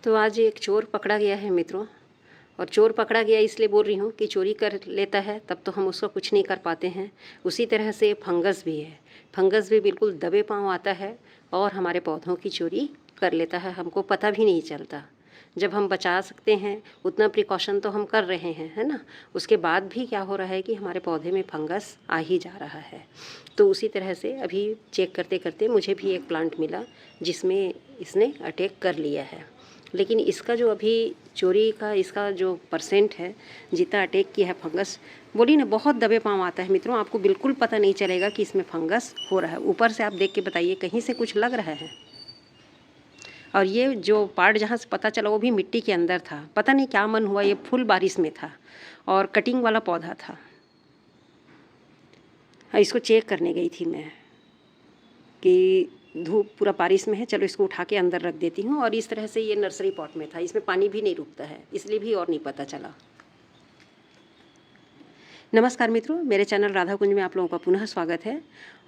तो आज एक चोर पकड़ा गया है मित्रों। और चोर पकड़ा गया इसलिए बोल रही हूँ कि चोरी कर लेता है तब तो हम उसका कुछ नहीं कर पाते हैं। उसी तरह से फंगस भी है। फंगस भी बिल्कुल दबे पाँव आता है और हमारे पौधों की चोरी कर लेता है, हमको पता भी नहीं चलता। जब हम बचा सकते हैं उतना प्रिकॉशन तो हम कर रहे हैं, है ना। उसके बाद भी क्या हो रहा है कि हमारे पौधे में फंगस आ ही जा रहा है। तो उसी तरह से अभी चेक करते करते मुझे भी एक प्लांट मिला जिसमें इसने अटैक कर लिया है। लेकिन इसका जो अभी चोरी का इसका जो परसेंट है, जितना अटैक किया है फंगस, बोली ना बहुत दबे पाँव आता है मित्रों। आपको बिल्कुल पता नहीं चलेगा कि इसमें फंगस हो रहा है। ऊपर से आप देख के बताइए कहीं से कुछ लग रहा है। और ये जो पार्ट जहाँ से पता चला वो भी मिट्टी के अंदर था। पता नहीं क्या मन हुआ, ये फुल बारिश में था और कटिंग वाला पौधा था। इसको चेक करने गई थी मैं कि धूप पूरा बारिश में है, चलो इसको उठा के अंदर रख देती हूँ। और इस तरह से ये नर्सरी पॉट में था, इसमें पानी भी नहीं रुकता है, इसलिए भी और नहीं पता चला। नमस्कार मित्रों, मेरे चैनल राधा कुंज में आप लोगों का पुनः स्वागत है।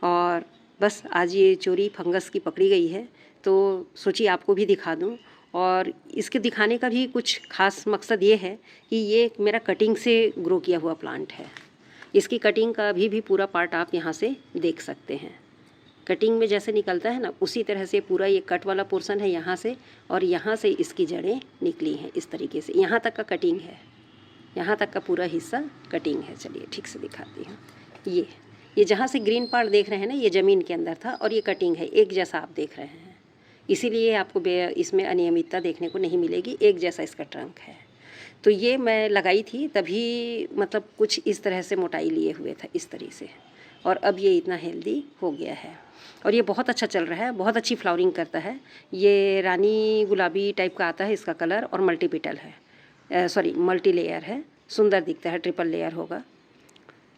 और बस आज ये चोरी फंगस की पकड़ी गई है तो सोची आपको भी दिखा दूँ। और इसके दिखाने का भी कुछ खास मकसद ये है कि ये मेरा कटिंग से ग्रो किया हुआ प्लांट है। इसकी कटिंग का अभी भी पूरा पार्ट आप यहाँ से देख सकते हैं। कटिंग में जैसे निकलता है ना, उसी तरह से पूरा ये कट वाला पोर्शन है यहाँ से, और यहाँ से इसकी जड़ें निकली हैं इस तरीके से। यहाँ तक का कटिंग है, यहाँ तक का पूरा हिस्सा कटिंग है। चलिए ठीक से दिखाती हूँ। ये जहाँ से ग्रीन पार्ट देख रहे हैं ना, ये ज़मीन के अंदर था और ये कटिंग है, एक जैसा आप देख रहे हैं। इसीलिए आपको इसमें अनियमितता देखने को नहीं मिलेगी, एक जैसा इसका ट्रंक है। तो ये मैं लगाई थी तभी, मतलब कुछ इस तरह से मोटाई लिए हुए था इस तरह से, और अब ये इतना हेल्दी हो गया है और ये बहुत अच्छा चल रहा है, बहुत अच्छी फ्लावरिंग करता है। ये रानी गुलाबी टाइप का आता है इसका कलर, और मल्टीपिटल है, मल्टी लेयर है। सुंदर दिखता है, ट्रिपल लेयर होगा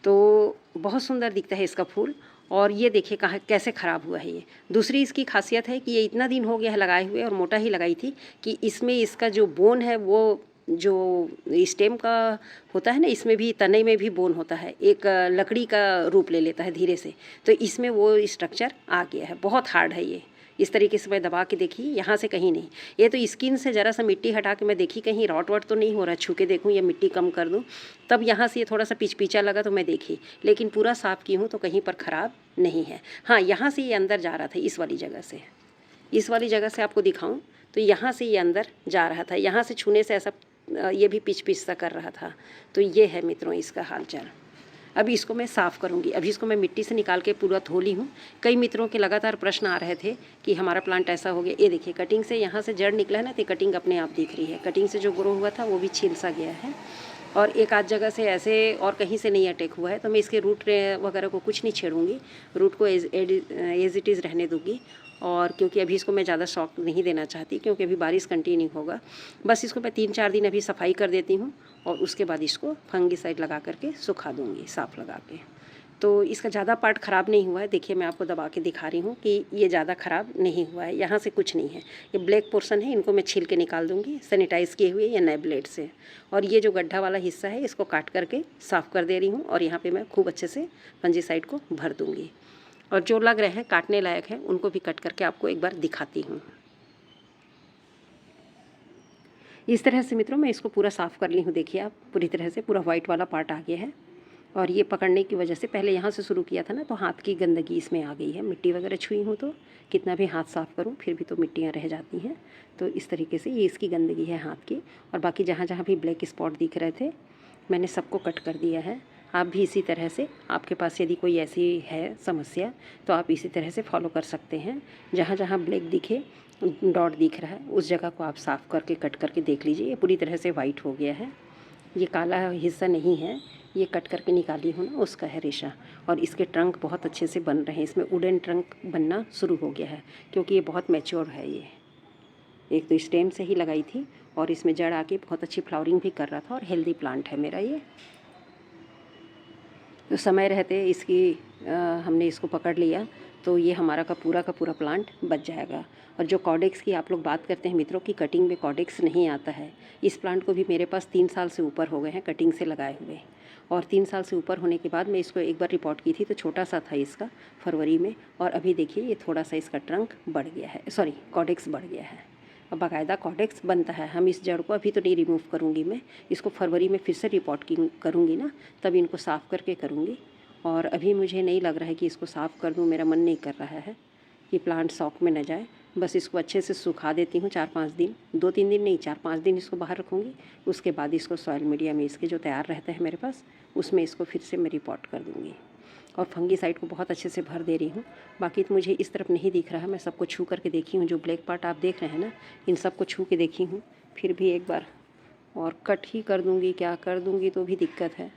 तो बहुत सुंदर दिखता है इसका फूल। और ये देखिए कहाँ कैसे ख़राब हुआ है ये। दूसरी इसकी खासियत है कि ये इतना दिन हो गया है लगाए हुए, और मोटा ही लगाई थी, कि इसमें इसका जो बोन है वो जो स्टेम का होता है ना, इसमें भी तने में भी बोन होता है, एक लकड़ी का रूप ले लेता है धीरे से। तो इसमें वो स्ट्रक्चर आ गया है। बहुत हार्ड है ये। इस तरीके से मैं दबा के देखी, यहाँ से कहीं नहीं। ये तो स्किन से ज़रा सा मिट्टी हटा के मैं देखी कहीं रॉट वॉट तो नहीं हो रहा, छू के देखूँ या मिट्टी कम कर दूँ, तब यहाँ से ये थोड़ा सा पिचपिचा लगा तो मैं देखी, लेकिन पूरा साफ़ की हूँ तो कहीं पर ख़राब नहीं है। हाँ, यहाँ से ये अंदर जा रहा था, इस वाली जगह से, इस वाली जगह से आपको दिखाऊँ तो यहाँ से ये अंदर जा रहा था। यहाँ से छूने से ऐसा ये भी पिच पिच सा कर रहा था। तो ये है मित्रों इसका हालचाल। अभी इसको मैं साफ़ करूँगी। अभी इसको मैं मिट्टी से निकाल के पूरा धो ली हूँ। कई मित्रों के लगातार प्रश्न आ रहे थे कि हमारा प्लांट ऐसा हो गया। ये देखिए कटिंग से यहाँ से जड़ निकला है ना, तो कटिंग अपने आप दिख रही है। कटिंग से जो ग्रो हुआ था वो भी छिल सा गया है, और एक आध जगह से ऐसे और कहीं से नहीं अटैक हुआ है। तो मैं इसके रूट वगैरह को कुछ नहीं छेड़ूंगी, रूट को एज इट इज़ रहने दूँगी। और क्योंकि अभी इसको मैं ज़्यादा शॉक नहीं देना चाहती, क्योंकि अभी बारिश कंटिन्यू होगा। बस इसको मैं 3-4 दिन अभी सफाई कर देती हूँ, और उसके बाद इसको फंगीसाइड लगा करके सुखा दूँगी, साफ़ लगा के। तो इसका ज़्यादा पार्ट ख़राब नहीं हुआ है। देखिए मैं आपको दबा के दिखा रही हूँ कि ये ज़्यादा ख़राब नहीं हुआ है। यहाँ से कुछ नहीं है, ये ब्लैक पोर्शन है, इनको मैं छील के निकाल दूँगी सैनिटाइज़ किए हुए या नए ब्लेड से। और ये जो गड्ढा वाला हिस्सा है इसको काट करके साफ़ कर दे रही हूँ, और यहाँ पर मैं खूब अच्छे से फंजीसाइड को भर दूँगी। और जो लग रहे हैं काटने लायक हैं उनको भी कट करके आपको एक बार दिखाती हूँ। इस तरह से मित्रों मैं इसको पूरा साफ़ कर ली हूँ। देखिए आप, पूरी तरह से पूरा वाइट वाला पार्ट आ गया है। और ये पकड़ने की वजह से, पहले यहाँ से शुरू किया था ना, तो हाथ की गंदगी इसमें आ गई है। मिट्टी वगैरह छुई हूँ तो कितना भी हाथ साफ़ करूँ फिर भी तो मिट्टियाँ रह जाती हैं। तो इस तरीके से ये इसकी गंदगी है हाथ की। और बाकी जहाँ जहाँ भी ब्लैक स्पॉट दिख रहे थे मैंने सबको कट कर दिया है। आप भी इसी तरह से, आपके पास यदि कोई ऐसी है समस्या तो आप इसी तरह से फॉलो कर सकते हैं। जहाँ जहाँ ब्लैक दिखे, डॉट दिख रहा है, उस जगह को आप साफ़ करके कट करके देख लीजिए। ये पूरी तरह से वाइट हो गया है, ये काला हिस्सा नहीं है। ये कट करके निकाली हूँ ना, उसका है रेशा। और इसके ट्रंक बहुत अच्छे से बन रहे हैं, इसमें वुडन ट्रंक बनना शुरू हो गया है, क्योंकि ये बहुत मैच्योर है। ये एक तो स्टेम से ही लगाई थी और इसमें जड़ आके बहुत अच्छी फ्लावरिंग भी कर रहा था, और हेल्दी प्लांट है मेरा ये। तो समय रहते हमने इसको पकड़ लिया तो ये हमारा का पूरा प्लांट बच जाएगा। और जो कॉडेक्स की आप लोग बात करते हैं मित्रों की, कटिंग में कॉडेक्स नहीं आता है। इस प्लांट को भी मेरे पास 3 साल से ऊपर हो गए हैं कटिंग से लगाए हुए। और 3 साल से ऊपर होने के बाद मैं इसको एक बार रिपोर्ट की थी तो छोटा सा था इसका, फरवरी में। और अभी देखिए ये थोड़ा सा इसका ट्रंक बढ़ गया है, कॉडेक्स बढ़ गया है। बाकायदा कॉडेक्स बनता है। हम इस जड़ को अभी तो नहीं रिमूव करूँगी मैं, इसको फरवरी में फिर से रिपोर्टिंग करूँगी ना, तब इनको साफ़ करके करूँगी। और अभी मुझे नहीं लग रहा है कि इसको साफ़ कर दूँ, मेरा मन नहीं कर रहा है कि प्लांट शॉक में न जाए। बस इसको अच्छे से सुखा देती हूँ 4-5 दिन, 2-3 दिन नहीं 4-5 दिन इसको बाहर रखूँगी। उसके बाद इसको सॉइल मीडिया में इसके जो तैयार रहता है मेरे पास, उसमें इसको फिर से मैं रिपोर्ट कर दूँगी। और फंगीसाइड को बहुत अच्छे से भर दे रही हूँ। बाकी तो मुझे इस तरफ नहीं दिख रहा है, मैं सबको छू करके देखी हूँ। जो ब्लैक पार्ट आप देख रहे हैं ना, इन सबको छू के देखी हूँ। फिर भी एक बार और कट ही कर दूँगी, क्या कर दूँगी तो भी दिक्कत है।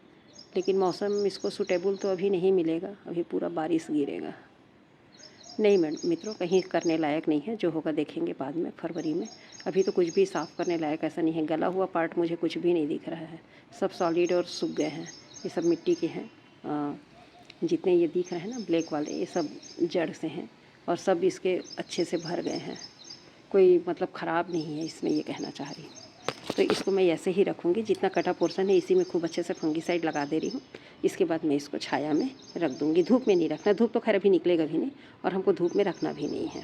लेकिन मौसम इसको सूटेबल तो अभी नहीं मिलेगा, अभी पूरा बारिश गिरेगा। नहीं मित्रों, कहीं करने लायक नहीं है, जो होगा देखेंगे बाद में फरवरी में। अभी तो कुछ भी साफ़ करने लायक ऐसा नहीं है। गला हुआ पार्ट मुझे कुछ भी नहीं दिख रहा है, सब सॉलिड और सूख गए हैं। ये सब मिट्टी के हैं, जितने ये दिख रहे हैं ना ब्लैक वाले, ये सब जड़ से हैं और सब इसके अच्छे से भर गए हैं। कोई मतलब ख़राब नहीं है इसमें, ये कहना चाह रही हूँ। तो इसको मैं ऐसे ही रखूँगी, जितना कटा पोर्शन है इसी में खूब अच्छे से फंगीसाइड लगा दे रही हूँ। इसके बाद मैं इसको छाया में रख दूँगी, धूप में नहीं रखना, धूप तो खैर अभी निकलेगा भी नहीं और हमको धूप में रखना भी नहीं है।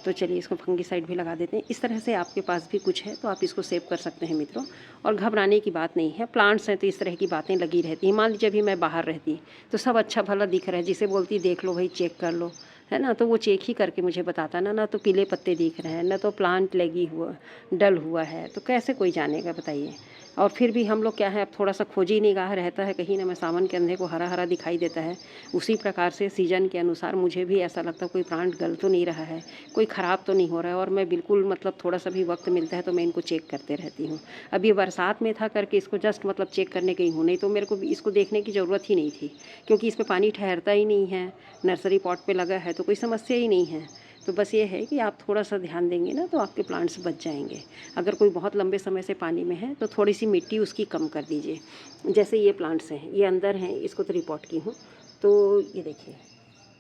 तो चलिए इसको फंगीसाइड भी लगा देते हैं। इस तरह से आपके पास भी कुछ है तो आप इसको सेव कर सकते हैं मित्रों। और घबराने की बात नहीं है, प्लांट्स हैं तो इस तरह की बातें लगी रहती हैं। मान लीजिए अभी मैं बाहर रहती तो सब अच्छा भला दिख रहा है, जिसे बोलती देख लो भाई, चेक कर लो, है ना, तो वो चेक ही करके मुझे बताता ना तो पीले पत्ते दिख रहे हैं, ना तो प्लांट लगी हुआ डल हुआ है, तो कैसे कोई जानेगा बताइए। और फिर भी हम लोग क्या है, अब थोड़ा सा खोजी निगाह रहता है कहीं ना, मैं सावन के अंधे को हरा हरा दिखाई देता है। उसी प्रकार से सीजन के अनुसार मुझे भी ऐसा लगता है कोई प्लांट गल तो नहीं रहा है, कोई ख़राब तो नहीं हो रहा है। और मैं बिल्कुल मतलब थोड़ा सा भी वक्त मिलता है तो मैं इनको चेक करते रहती हूँ। अब ये बरसात में था करके इसको जस्ट मतलब चेक करने गई हूँ, नहीं तो मेरे को इसको देखने की ज़रूरत ही नहीं थी, क्योंकि इस पर पानी ठहरता ही नहीं है, नर्सरी पॉट पे लगा है तो कोई समस्या ही नहीं है। तो बस ये है कि आप थोड़ा सा ध्यान देंगे ना तो आपके प्लांट्स बच जाएंगे। अगर कोई बहुत लंबे समय से पानी में है तो थोड़ी सी मिट्टी उसकी कम कर दीजिए। जैसे ये प्लांट्स हैं, ये अंदर हैं, इसको तो रिपोर्ट की हूँ, तो ये देखिए,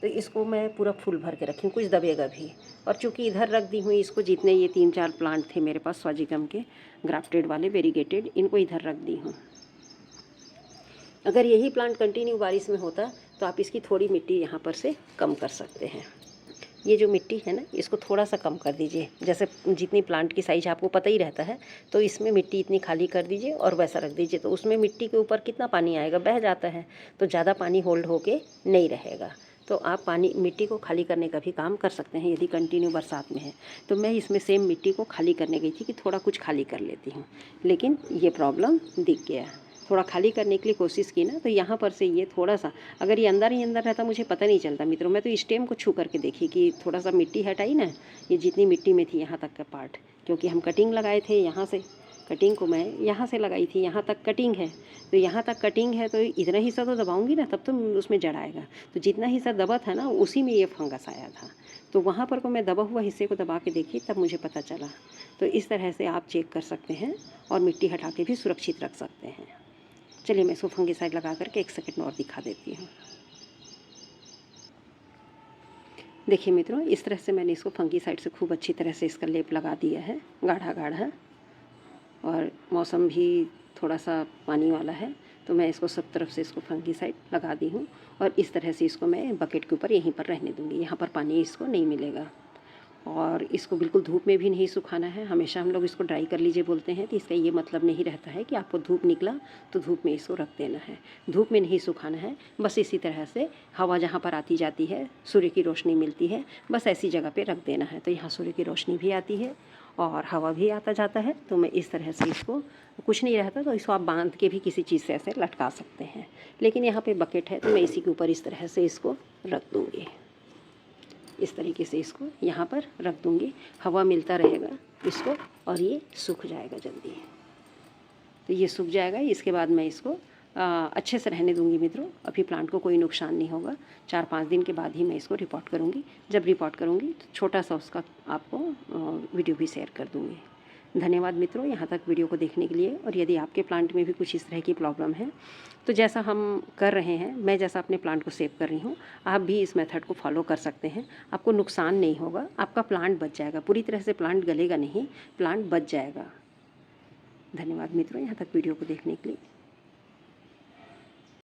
तो इसको मैं पूरा फुल भर के रखी हूँ, कुछ दबेगा भी। और चूँकि इधर रख दी हूँ इसको, जितने ये 3-4 प्लांट थे मेरे पास स्वाजिकम के ग्राफ्टेड वाले वेरीगेटेड, इनको इधर रख दी हूँ। अगर यही प्लांट कंटिन्यू बारिश में होता तो आप इसकी थोड़ी मिट्टी यहाँ पर से कम कर सकते हैं। ये जो मिट्टी है ना, इसको थोड़ा सा कम कर दीजिए। जैसे जितनी प्लांट की साइज आपको पता ही रहता है, तो इसमें मिट्टी इतनी खाली कर दीजिए और वैसा रख दीजिए। तो उसमें मिट्टी के ऊपर कितना पानी आएगा, बह जाता है, तो ज़्यादा पानी होल्ड होके नहीं रहेगा। तो आप पानी मिट्टी को खाली करने का भी काम कर सकते हैं यदि कंटिन्यू बरसात में है। तो मैं इसमें सेम मिट्टी को खाली करने गई थी कि थोड़ा कुछ खाली कर लेती हूँ, लेकिन ये प्रॉब्लम दिख गया। थोड़ा खाली करने के लिए कोशिश की ना, तो यहाँ पर से ये थोड़ा सा, अगर ये अंदर ही अंदर रहता मुझे पता नहीं चलता मित्रों। मैं तो स्टेम को छू करके देखी कि थोड़ा सा मिट्टी हटाई ना, ये जितनी मिट्टी में थी यहाँ तक का पार्ट, क्योंकि हम कटिंग लगाए थे यहाँ से, कटिंग को मैं यहाँ से लगाई थी, यहाँ तक कटिंग है, तो यहाँ तक कटिंग है तो इतना हिस्सा तो दबाऊंगी ना, तब तो उसमें जड़ आएगा। तो जितना हिस्सा दबा था ना, उसी में ये फंगस आया था। तो वहाँ पर को मैं दबा हुआ हिस्से को दबा के देखी, तब मुझे पता चला। तो इस तरह से आप चेक कर सकते हैं और मिट्टी हटा के भी सुरक्षित रख सकते हैं। चलिए मैं इसको फंगीसाइड लगा करके 1 सेकंड और दिखा देती हूँ। देखिए मित्रों, इस तरह से मैंने इसको फंगीसाइड से खूब अच्छी तरह से इसका लेप लगा दिया है, गाढ़ा गाढ़ा। और मौसम भी थोड़ा सा पानी वाला है, तो मैं इसको सब तरफ से इसको फंगीसाइड लगा दी हूँ। और इस तरह से इसको मैं बकेट के ऊपर यहीं पर रहने दूँगी, यहाँ पर पानी इसको नहीं मिलेगा। और इसको बिल्कुल धूप में भी नहीं सुखाना है। हमेशा हम लोग इसको ड्राई कर लीजिए बोलते हैं, तो इसका ये मतलब नहीं रहता है कि आपको धूप निकला तो धूप में इसको रख देना है। धूप में नहीं सुखाना है, बस इसी तरह से हवा जहाँ पर आती जाती है, सूर्य की रोशनी मिलती है, बस ऐसी जगह पे रख देना है। तो यहाँ सूर्य की रोशनी भी आती है और हवा भी आता जाता है। तो मैं इस तरह से इसको, कुछ नहीं रहता तो इसको आप बांध के भी किसी चीज़ से ऐसे लटका सकते हैं। लेकिन यहाँ पे बकेट है तो मैं इसी के ऊपर इस तरह से इसको रख दूँगी। इस तरीके से इसको यहाँ पर रख दूँगी, हवा मिलता रहेगा इसको और ये सूख जाएगा जल्दी। तो ये सूख जाएगा, इसके बाद मैं इसको अच्छे से रहने दूँगी मित्रों। अभी प्लांट को कोई नुकसान नहीं होगा। 4-5 दिन के बाद ही मैं इसको रिपोर्ट करूँगी। जब रिपोर्ट करूँगी तो छोटा सा उसका आपको वीडियो भी शेयर कर दूँगी। धन्यवाद मित्रों यहाँ तक वीडियो को देखने के लिए। और यदि आपके प्लांट में भी कुछ इस तरह की प्रॉब्लम है, तो जैसा हम कर रहे हैं, मैं जैसा अपने प्लांट को सेव कर रही हूँ, आप भी इस मेथड को फॉलो कर सकते हैं। आपको नुकसान नहीं होगा, आपका प्लांट बच जाएगा। पूरी तरह से प्लांट गलेगा नहीं, प्लांट बच जाएगा। धन्यवाद मित्रों यहाँ तक वीडियो को देखने के लिए।